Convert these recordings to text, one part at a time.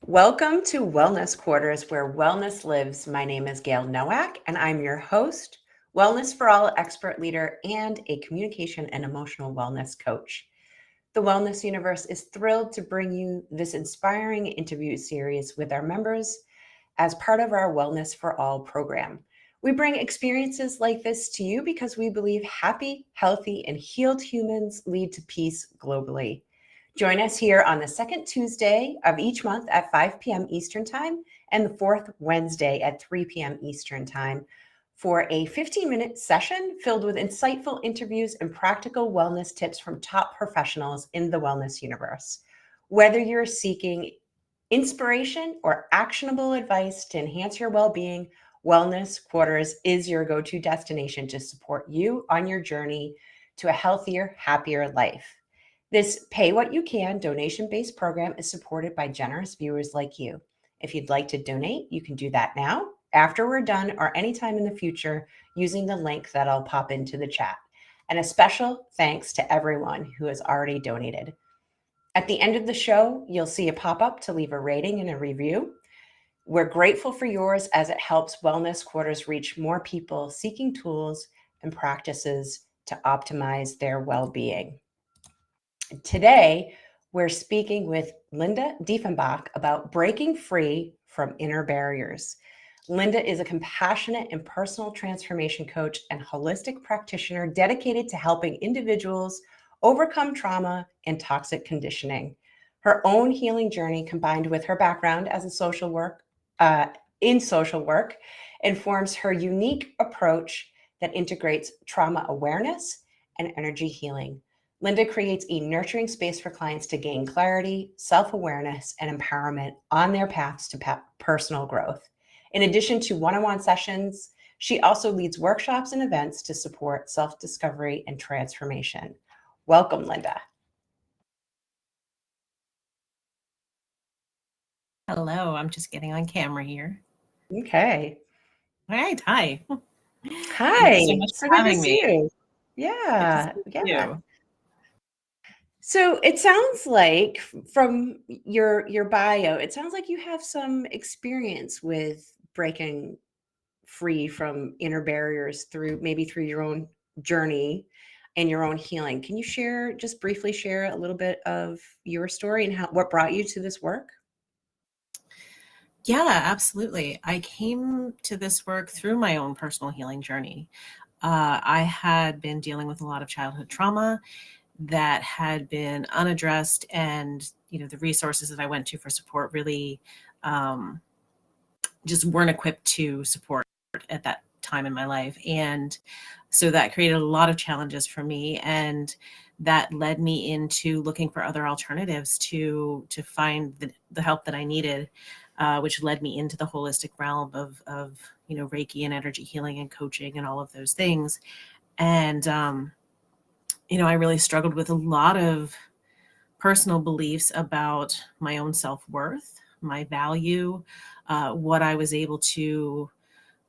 Welcome to Wellness Quarters, where wellness lives. My name is Gayle Nowak, and I'm your host, Wellness for All expert leader, and a communication and emotional wellness coach. The Wellness Universe is thrilled to bring you this inspiring interview series with our members as part of our Wellness for All program. We bring experiences like this to you because we believe happy, healthy, and healed humans lead to peace globally. Join us here on the second Tuesday of each month at 5 p.m. Eastern Time and the fourth Wednesday at 3 p.m. Eastern Time for a 15-minute session filled with insightful interviews and practical wellness tips from top professionals in the wellness universe. Whether you're seeking inspiration or actionable advice to enhance your well-being, Wellness Quarters is your go-to destination to support you on your journey to a healthier, happier life. This pay what you can donation-based program is supported by generous viewers like you. If you'd like to donate, you can do that now, after we're done, or anytime in the future using the link that I'll pop into the chat. And a special thanks to everyone who has already donated. At the end of the show, you'll see a pop-up to leave a rating and a review. We're grateful for yours as it helps Wellness Quarters reach more people seeking tools and practices to optimize their well-being. Today, we're speaking with Linda Dieffenbach about breaking free from inner barriers. Linda is a compassionate and personal transformation coach and holistic practitioner dedicated to helping individuals overcome trauma and toxic conditioning. Her own healing journey, combined with her background as a social work informs her unique approach that integrates trauma awareness and energy healing. Linda creates a nurturing space for clients to gain clarity, self-awareness, and empowerment on their paths to personal growth. In addition to one-on-one sessions, she also leads workshops and events to support self-discovery and transformation. Welcome, Linda. Hello, I'm just getting on camera here. Okay. All right, hi. Thank you so Hi. much So for good to having see me. you. Good to Yeah. see Yeah. you. So it sounds like from your bio, it sounds like you have some experience with breaking free from inner barriers through your own journey and your own healing. Can you just briefly share a little bit of your story and what brought you to this work? Yeah, absolutely. I came to this work through my own personal healing journey. I had been dealing with a lot of childhood trauma that had been unaddressed, and the resources that I went to for support really um, just weren't equipped to support at that time in my life. And so that created a lot of challenges for me, and that led me into looking for other alternatives to find the help that I needed, which led me into the holistic realm of Reiki and energy healing and coaching and all of those things. And I really struggled with a lot of personal beliefs about my own self-worth, my value, what I was able to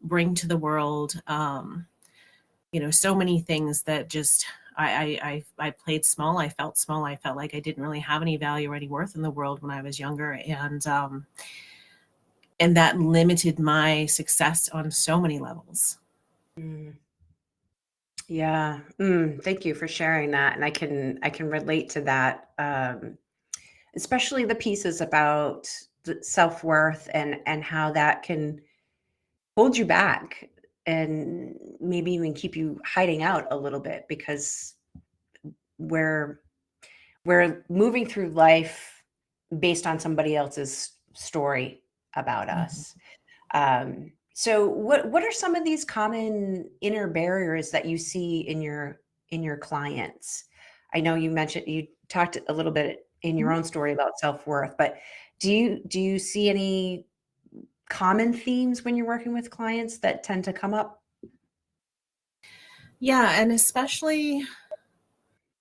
bring to the world. So many things that just I played small. I felt small. I felt like I didn't really have any value or any worth in the world when I was younger, and that limited my success on so many levels. Mm, yeah. Thank you for sharing that, and I can relate to that, especially the pieces about the self-worth and how that can hold you back and maybe even keep you hiding out a little bit because we're we're moving through life based on somebody else's story about Mhm. us. So what are some of these common inner barriers that you see in your clients? I know you talked a little bit in your own story about self-worth, but do you see any common themes when you're working with clients that tend to come up? Yeah, and especially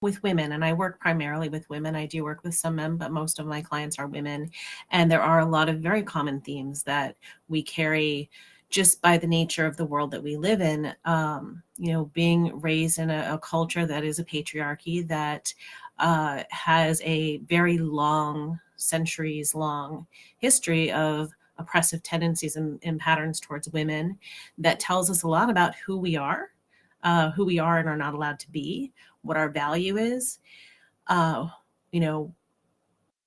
with women, and I work primarily with women. I do work with some men, but most of my clients are women. And there are a lot of very common themes that we carry just by the nature of the world that we live in. Being raised in a culture that is a patriarchy that has a very long centuries long history of oppressive tendencies and patterns towards women that tells us a lot about who we are and are not allowed to be, what our value is, you know,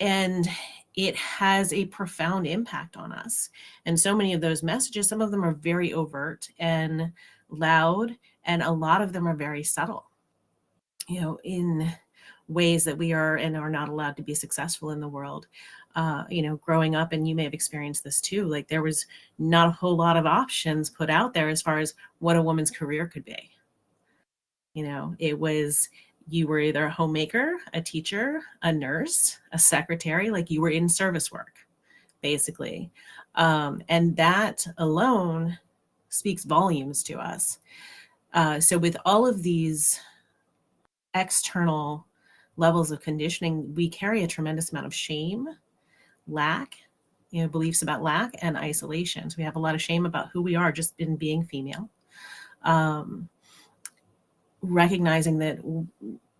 and it has a profound impact on us. And so many of those messages, some of them are very overt and loud, and a lot of them are very subtle, you know, in ways that we are and are not allowed to be successful in the world. You know, growing up, and you may have experienced this too, like there was not a whole lot of options put out there as far as what a woman's career could be. You know, it was, you were either a homemaker, a teacher, a nurse, a secretary, like you were in service work, basically. And that alone speaks volumes to us. So with all of these external levels of conditioning, we carry a tremendous amount of shame, lack, you know, beliefs about lack and isolation. So we have a lot of shame about who we are just in being female. Recognizing that,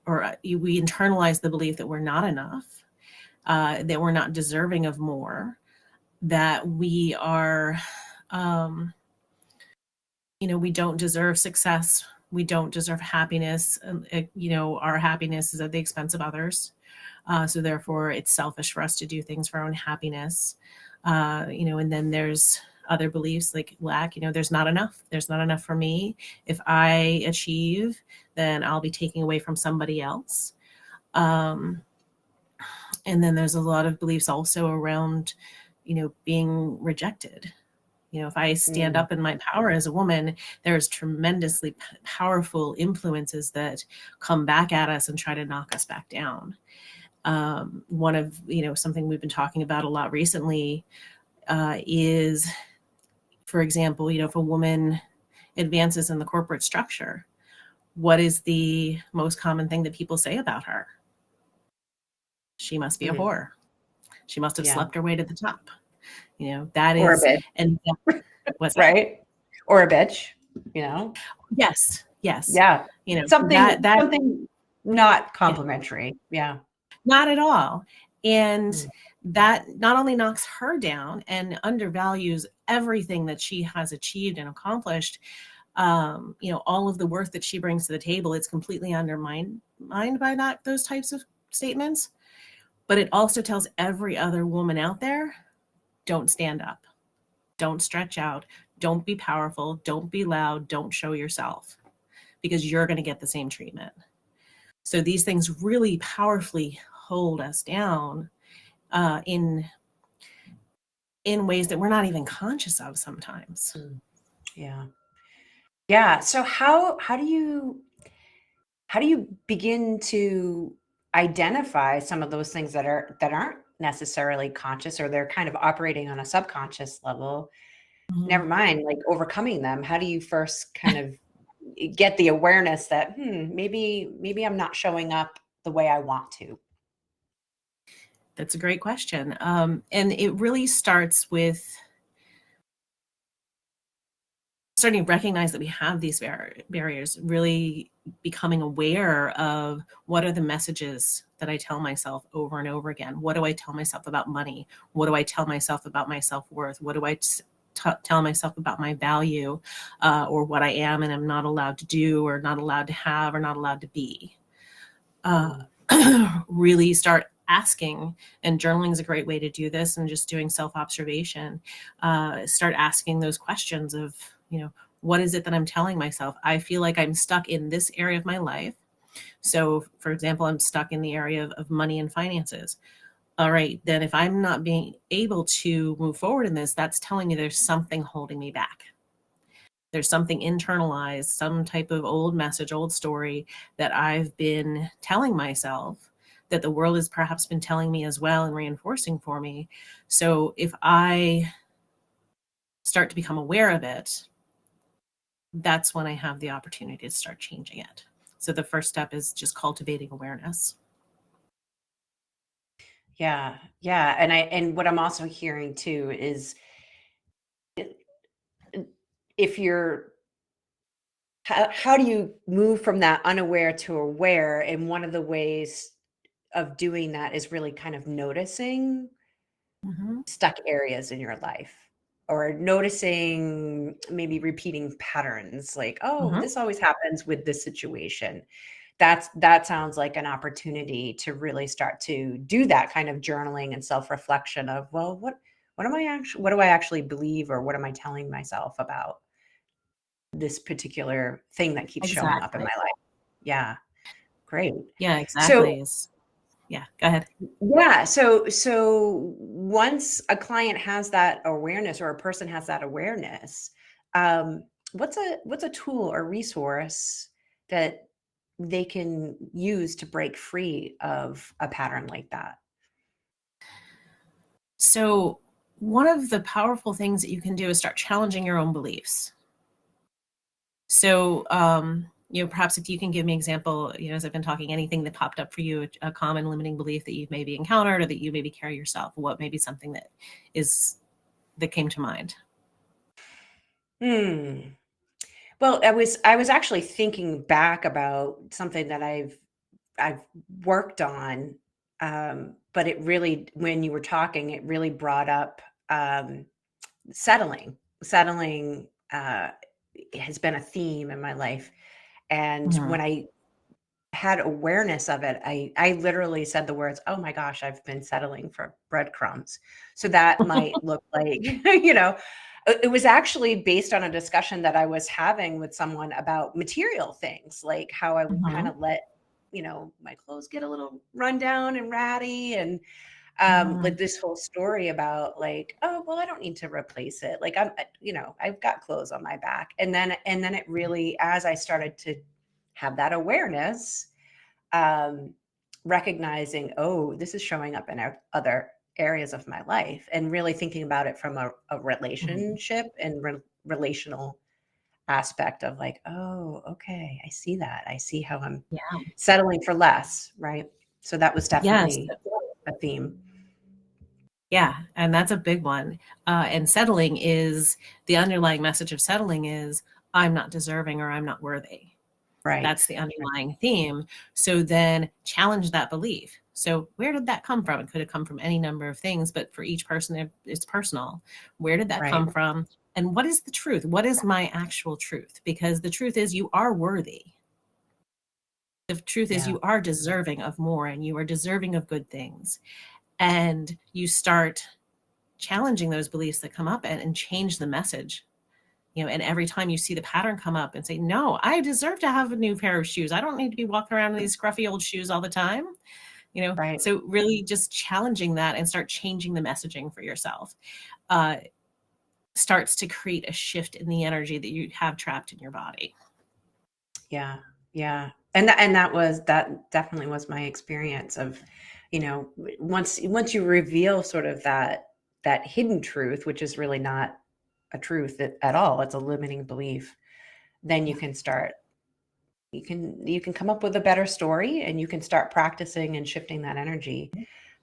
or we internalize the belief that we're not enough, that we're not deserving of more, that we are, you know, we don't deserve success, we don't deserve happiness. You know, our happiness is at the expense of others. So therefore, it's selfish for us to do things for our own happiness. You know, and then there's other beliefs like lack, you know, there's not enough. There's not enough for me. If I achieve, then I'll be taking away from somebody else. And then there's a lot of beliefs also around, you know, being rejected. You know, if I stand up in my power as a woman, there's tremendously powerful influences that come back at us and try to knock us back down. One of, you know, something we've been talking about a lot recently is, for example, you know, if a woman advances in the corporate structure, what is the most common thing that people say about her? She must be a whore. She must have slept her way to the top. You know, that or is, a bitch. and what's right? Or a bitch, you know? Yes. Yeah. You know, Something not complimentary. Yeah. Not at all. And that not only knocks her down and undervalues everything that she has achieved and accomplished, you know, all of the worth that she brings to the table, it's completely undermined by those types of statements. But it also tells every other woman out there, don't stand up, don't stretch out, don't be powerful, don't be loud, don't show yourself, because you're going to get the same treatment. So these things really powerfully hold us down in ways that we're not even conscious of sometimes. Yeah. So how do you begin to identify some of those things that aren't necessarily conscious, or they're kind of operating on a subconscious level? Never mind like overcoming them. How do you first kind of get the awareness that maybe I'm not showing up the way I want to? That's a great question. And it really starts with starting to recognize that we have these barriers, really becoming aware of what are the messages that I tell myself over and over again. What do I tell myself about money? What do I tell myself about my self-worth? What do I tell myself about my value, or what I am and am not allowed to do, or not allowed to have, or not allowed to be? Really start asking, and journaling is a great way to do this, and just doing self-observation. Start asking those questions of, you know, what is it that I'm telling myself? I feel like I'm stuck in this area of my life. So, for example, I'm stuck in the area of money and finances. All right, then if I'm not being able to move forward in this, that's telling me there's something holding me back. There's something internalized, some type of old message, old story that I've been telling myself, that the world has perhaps been telling me as well and reinforcing for me. So if I start to become aware of it, that's when I have the opportunity to start changing it. So the first step is just cultivating awareness. Yeah. And what I'm also hearing too is, if you're how do you move from that unaware to aware? And one of the ways of doing that is really kind of noticing Mm-hmm. stuck areas in your life, or noticing maybe repeating patterns like, oh, Mm-hmm. this always happens with this situation. That sounds like an opportunity to really start to do that kind of journaling and self-reflection of, well, what do I actually believe, or what am I telling myself about this particular thing that keeps showing up in Exactly. my life? Yeah, great. Yeah, So exactly. Yeah, go ahead. yeah, so once a client has that awareness, or a person has that awareness, um, what's a tool or resource that they can use to break free of a pattern like that? So, one of the powerful things that you can do is start challenging your own beliefs. So, perhaps if you can give me an example, as I've been talking, anything that popped up for you, a common limiting belief that you've maybe encountered or that you maybe carry yourself, what may be something is that came to mind? Hmm. Well, I was actually thinking back about something that I've worked on, but it really, when you were talking, it really brought up settling. Settling has been a theme in my life, and Mhm. when I had awareness of it, I literally said the words, "Oh my gosh, I've been settling for breadcrumbs." So that might look like, it was actually based on a discussion that I was having with someone about material things, like how I would kind Mhm. of let, my clothes get a little run down and ratty, and like Mhm. this whole story about like, oh, well, I don't need to replace it. Like I've got clothes on my back. And then it really, as I started to have that awareness, um, recognizing, oh, this is showing up in other areas of my life, and really thinking about it from a Mhm. relationship and relational aspect of like, oh, okay, I see that. I see how I'm Yeah. settling for less, right? So that was Yes. definitely a theme. Yeah, and that's a big one. And settling is the underlying message of settling is I'm not deserving or I'm not worthy. Right. That's the underlying theme. So then challenge that belief. So where did that come from? It could have come from any number of things, but for each person, it's personal. Where did that Right. come from? And what is the truth? What is my actual truth? Because the truth is you are worthy. The truth is Yeah. you are deserving of more and you are deserving of good things. And you start challenging those beliefs that come up and change the message. And every time you see the pattern come up and say, no, I deserve to have a new pair of shoes. I don't need to be walking around in these scruffy old shoes all the time. Right. So really just challenging that and start changing the messaging for yourself uh, starts to create a shift in the energy that you have trapped in your body. Yeah. Yeah. And that definitely was my experience of, once you reveal sort of that hidden truth, which is really not a truth at all, it's a limiting belief, then Yeah. you can come up with a better story, and you can start practicing and shifting that energy.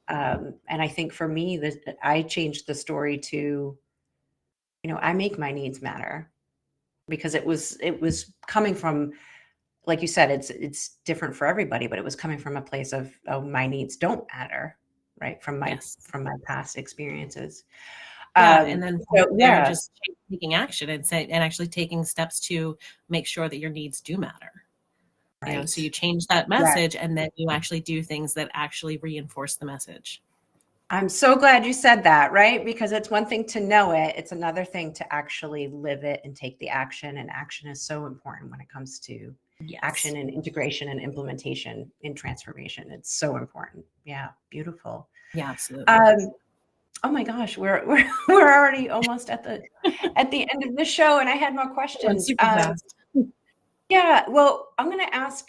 And I think for me, that I changed the story to, I make my needs matter, because it was coming from, like you said, it's different for everybody, but it was coming from a place of, oh, my needs don't matter, right? From my Yes. from my past experiences. Yeah. And then from So there, yeah, just taking action and actually taking steps to make sure that your needs do matter. So you right. change that Yeah. message and then you actually do things that actually reinforce the message. I'm so glad you said that, right? Because it's one thing to know it, it's another thing to actually live it and take the action. And action is so important when it comes to Yes. action and integration and implementation in transformation. It's so important. Yeah, beautiful. Yeah, absolutely. Um, oh my gosh, we're already almost at the end of the show, and I had more Went questions. super fast. Yeah, well, I'm going to ask,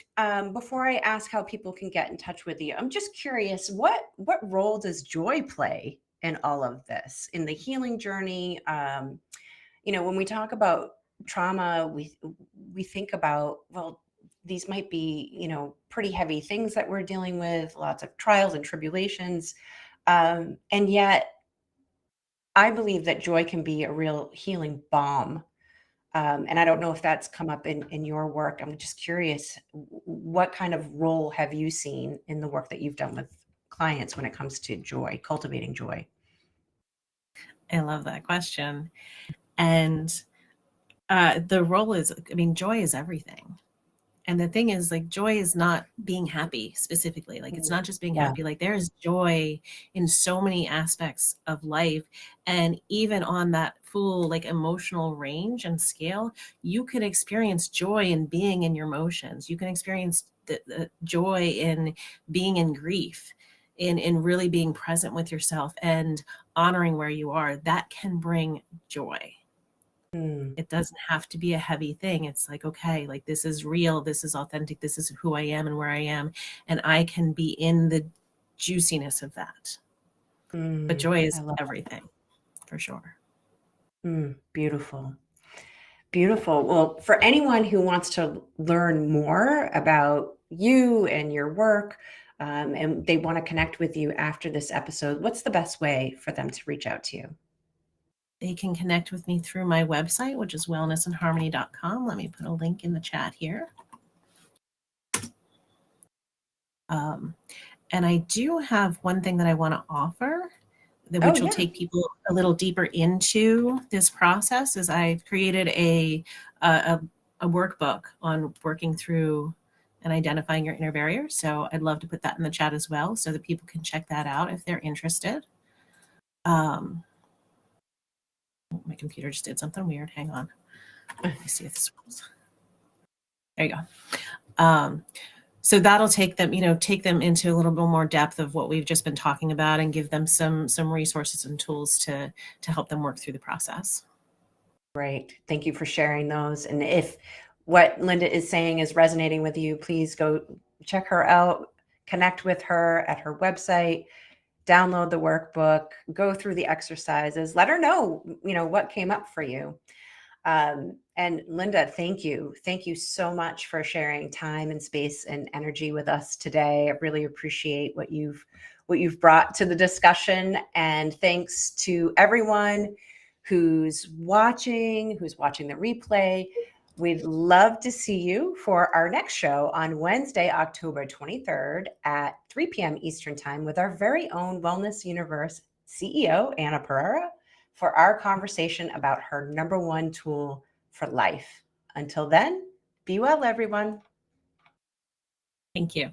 before I ask how people can get in touch with you, I'm just curious, what role does joy play in all of this, in the healing journey? When we talk about trauma, we think about, well, these might be, pretty heavy things that we're dealing with, lots of trials and tribulations, and yet I believe that joy can be a real healing balm, And I don't know if that's come up in your work. I'm just curious, what kind of role have you seen in the work that you've done with clients when it comes to joy, cultivating joy? I love that question. And the role is, I mean, joy is everything. And the thing is, like, joy is not being happy specifically. Like, it's not just being Yeah. happy. Like, there is joy in so many aspects of life. And even on that full, like, emotional range and scale, you can experience joy in being in your emotions. You can experience the joy in being in grief, in really being present with yourself and honoring where you are. That can bring joy. Mm, It doesn't have to be a heavy thing. It's like, okay, like, this is real, this is authentic, this is who I am and where I am, and I can be in the juiciness of that. But joy I is love everything, for sure. beautiful. Beautiful. Well, for anyone who wants to learn more about you and your work, and they want to connect with you after this episode, what's the best way for them to reach out to you? They can connect with me through my website, which is wellnessandharmony.com. Let me put a link in the chat here. And I do have one thing that I want to offer, Oh, which will yeah. take people a little deeper into this process. Is I've created a, a workbook on working through and identifying your inner barriers. So I'd love to put that in the chat as well, so that people can check that out if they're interested. My computer just did something weird. Hang on. Let me see if this works. There you go. So that'll take them, take them into a little bit more depth of what we've just been talking about, and give them some resources and tools to help them work through the process. Great. Thank you for sharing those. And if what Linda is saying is resonating with you, please go check her out, connect with her at her website, download the workbook, go through the exercises, let her know, what came up for you. And Linda, thank you. Thank you so much for sharing time and space and energy with us today. I really appreciate what you've brought to the discussion. And thanks to everyone who's watching the replay. We'd love to see you for our next show on Wednesday, October 23rd at 3 p.m. Eastern Time with our very own Wellness Universe CEO, Anna Pereira, for our conversation about her number one tool for life. Until then, be well, everyone. Thank you.